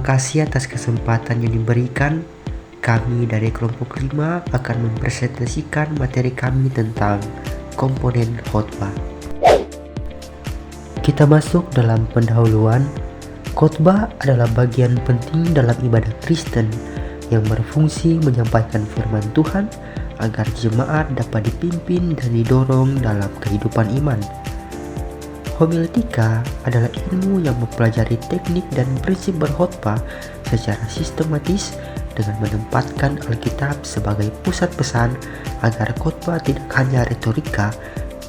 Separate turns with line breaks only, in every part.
kasih atas kesempatan yang diberikan. Kami dari kelompok 5 akan mempresentasikan materi kami tentang komponen khotbah. Kita masuk dalam pendahuluan. Khotbah adalah bagian penting dalam ibadah Kristen yang berfungsi menyampaikan firman Tuhan agar jemaat dapat dipimpin dan didorong dalam kehidupan iman. Homiletika adalah ilmu yang mempelajari teknik dan prinsip berkhotbah secara sistematis dengan menempatkan Alkitab sebagai pusat pesan agar khotbah tidak hanya retorika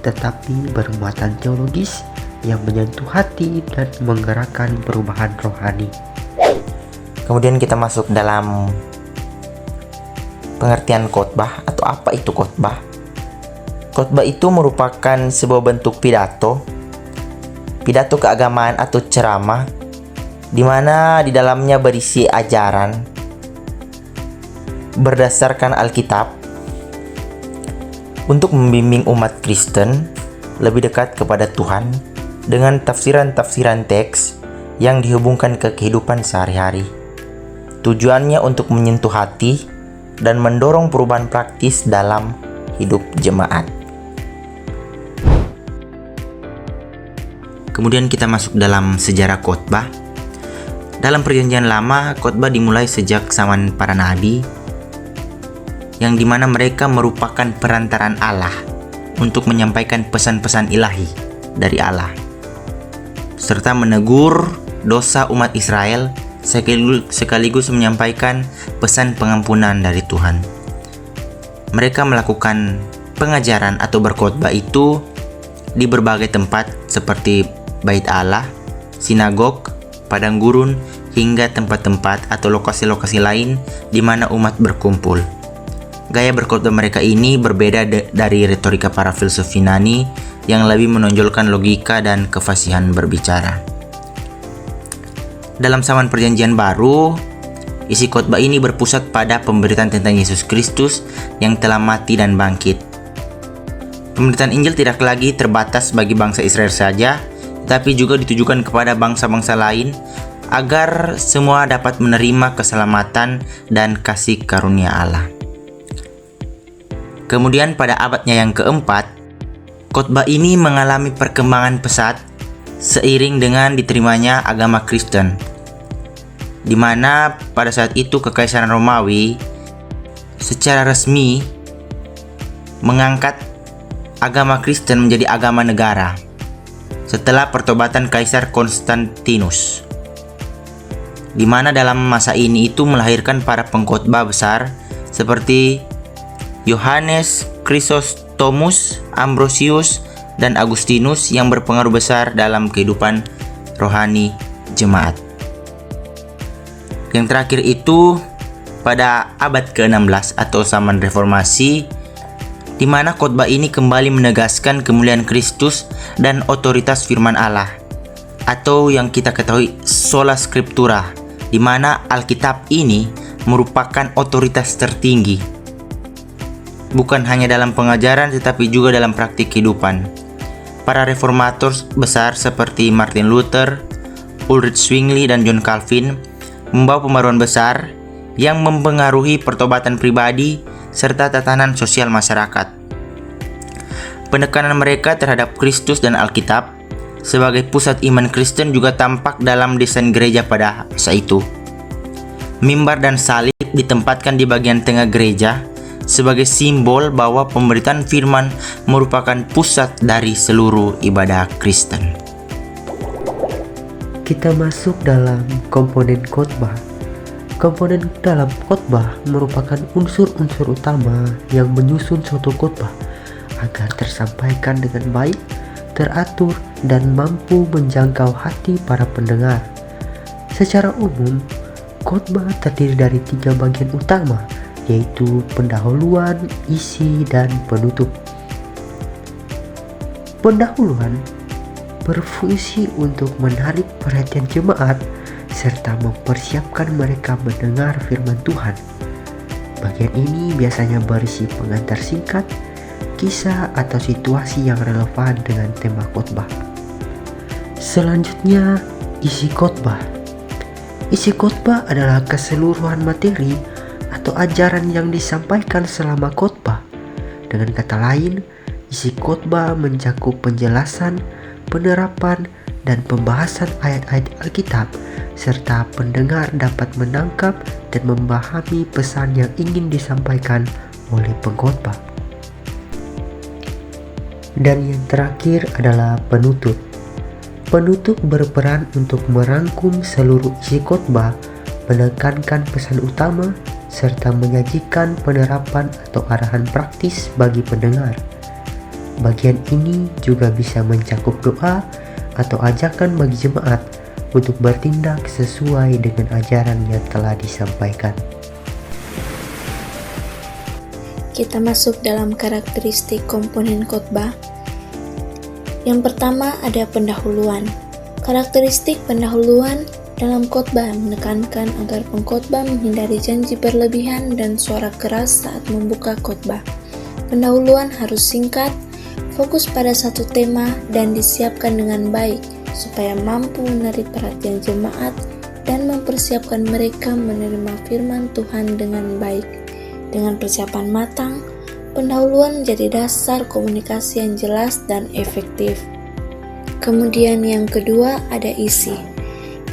tetapi bermuatan teologis yang menyentuh hati dan menggerakkan perubahan rohani.
Kemudian kita masuk dalam pengertian khotbah atau apa itu khotbah. Khotbah itu merupakan sebuah bentuk pidato keagamaan atau ceramah di mana di dalamnya berisi ajaran berdasarkan Alkitab untuk membimbing umat Kristen lebih dekat kepada Tuhan dengan tafsiran-tafsiran teks yang dihubungkan ke kehidupan sehari-hari. Tujuannya untuk menyentuh hati dan mendorong perubahan praktis dalam hidup jemaat. Kemudian kita masuk dalam sejarah khotbah. Dalam Perjanjian Lama, khotbah dimulai sejak zaman para nabi, yang dimana mereka merupakan perantaraan Allah untuk menyampaikan pesan-pesan ilahi dari Allah, serta menegur dosa umat Israel sekaligus menyampaikan pesan pengampunan dari Tuhan. Mereka melakukan pengajaran atau berkhotbah itu di berbagai tempat seperti Bait Allah, sinagog, padang gurun, hingga tempat-tempat atau lokasi-lokasi lain di mana umat berkumpul. Gaya berkhotbah mereka ini berbeda dari retorika para filsuf Yunani yang lebih menonjolkan logika dan kefasihan berbicara. Dalam zaman Perjanjian Baru, isi khotbah ini berpusat pada pemberitaan tentang Yesus Kristus yang telah mati dan bangkit. Pemberitaan Injil tidak lagi terbatas bagi bangsa Israel saja, tapi juga ditujukan kepada bangsa-bangsa lain agar semua dapat menerima keselamatan dan kasih karunia Allah. Kemudian pada abadnya yang keempat, khotbah ini mengalami perkembangan pesat seiring dengan diterimanya agama Kristen, di mana pada saat itu Kekaisaran Romawi secara resmi mengangkat agama Kristen menjadi agama negara setelah pertobatan Kaisar Konstantinus, di mana dalam masa ini itu melahirkan para pengkhotbah besar seperti Yohanes, Chrysostomus, Ambrosius, dan Agustinus yang berpengaruh besar dalam kehidupan rohani jemaat. Yang terakhir itu pada abad ke-16 atau zaman reformasi, di mana khotbah ini kembali menegaskan kemuliaan Kristus dan otoritas firman Allah, atau yang kita ketahui sola scriptura, di mana Alkitab ini merupakan otoritas tertinggi bukan hanya dalam pengajaran tetapi juga dalam praktik kehidupan. Para reformator besar seperti Martin Luther, Ulrich Zwingli, dan John Calvin membawa pembaruan besar yang mempengaruhi pertobatan pribadi serta tatanan sosial masyarakat. Penekanan mereka terhadap Kristus dan Alkitab sebagai pusat iman Kristen juga tampak dalam desain gereja pada masa itu. Mimbar dan salib ditempatkan di bagian tengah gereja sebagai simbol bahwa pemberitaan firman merupakan pusat dari seluruh ibadah Kristen.
Kita masuk dalam komponen khotbah. Komponen dalam khotbah merupakan unsur-unsur utama yang menyusun suatu khotbah agar tersampaikan dengan baik, teratur, dan mampu menjangkau hati para pendengar. Secara umum, khotbah terdiri dari 3 bagian utama, yaitu pendahuluan, isi, dan penutup. Pendahuluan berfungsi untuk menarik perhatian jemaat serta mempersiapkan mereka mendengar firman Tuhan. Bagian ini biasanya berisi pengantar singkat, kisah atau situasi yang relevan dengan tema khotbah. Selanjutnya, isi khotbah. Isi khotbah adalah keseluruhan materi atau ajaran yang disampaikan selama khotbah. Dengan kata lain, isi khotbah mencakup penjelasan, penerapan, dan pembahasan ayat-ayat Alkitab, serta pendengar dapat menangkap dan memahami pesan yang ingin disampaikan oleh pengkhotbah. Dan yang terakhir adalah penutup. Penutup berperan untuk merangkum seluruh isi khotbah, menekankan pesan utama, serta menyajikan penerapan atau arahan praktis bagi pendengar. Bagian ini juga bisa mencakup doa atau ajakan bagi jemaat untuk bertindak sesuai dengan ajaran yang telah disampaikan.
Kita masuk dalam karakteristik komponen khotbah. Yang pertama ada pendahuluan. Karakteristik pendahuluan dalam khotbah menekankan agar pengkhotbah menghindari janji berlebihan dan suara keras saat membuka khotbah. Pendahuluan harus singkat, fokus pada satu tema, dan disiapkan dengan baik supaya mampu menarik perhatian jemaat dan mempersiapkan mereka menerima firman Tuhan dengan baik. Dengan persiapan matang, pendahuluan menjadi dasar komunikasi yang jelas dan efektif. Kemudian yang kedua ada isi.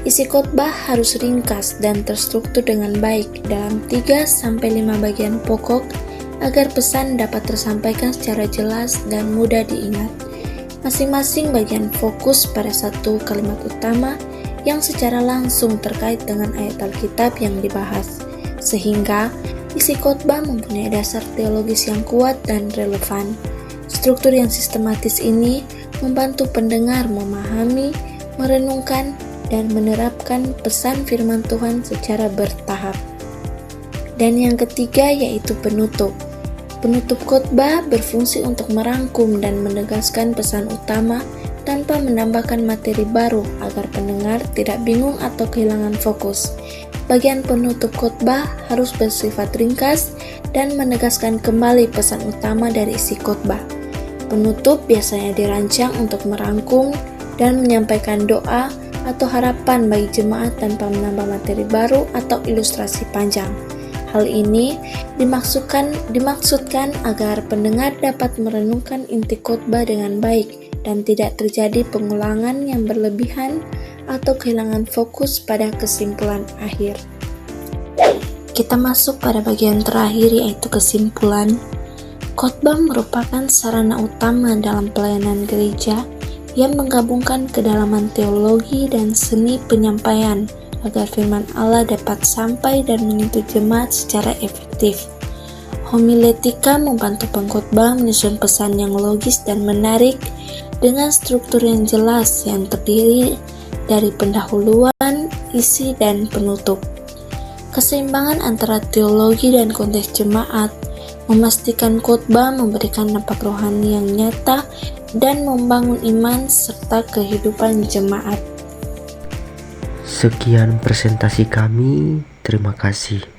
Isi khotbah harus ringkas dan terstruktur dengan baik dalam 3-5 bagian pokok agar pesan dapat tersampaikan secara jelas dan mudah diingat. Masing-masing bagian fokus pada satu kalimat utama yang secara langsung terkait dengan ayat Alkitab yang dibahas, sehingga isi khotbah mempunyai dasar teologis yang kuat dan relevan. Struktur yang sistematis ini membantu pendengar memahami, merenungkan, dan menerapkan pesan firman Tuhan secara bertahap. Dan yang ketiga yaitu penutup. Penutup khotbah berfungsi untuk merangkum dan menegaskan pesan utama tanpa menambahkan materi baru agar pendengar tidak bingung atau kehilangan fokus. Bagian penutup khotbah harus bersifat ringkas dan menegaskan kembali pesan utama dari isi khotbah. Penutup biasanya dirancang untuk merangkum dan menyampaikan doa atau harapan bagi jemaat tanpa menambah materi baru atau ilustrasi panjang. Hal ini dimaksudkan agar pendengar dapat merenungkan inti khotbah dengan baik dan tidak terjadi pengulangan yang berlebihan atau kehilangan fokus pada kesimpulan akhir. Kita masuk pada bagian terakhir yaitu kesimpulan. Khotbah merupakan sarana utama dalam pelayanan gereja yang menggabungkan kedalaman teologi dan seni penyampaian agar firman Allah dapat sampai dan menyentuh jemaat secara efektif. Homiletika membantu pengkhotbah menyusun pesan yang logis dan menarik dengan struktur yang jelas yang terdiri dari pendahuluan, isi, dan penutup. Keseimbangan antara teologi dan konteks jemaat memastikan khotbah memberikan dampak rohani yang nyata dan membangun iman serta kehidupan jemaat.
Sekian presentasi kami, terima kasih.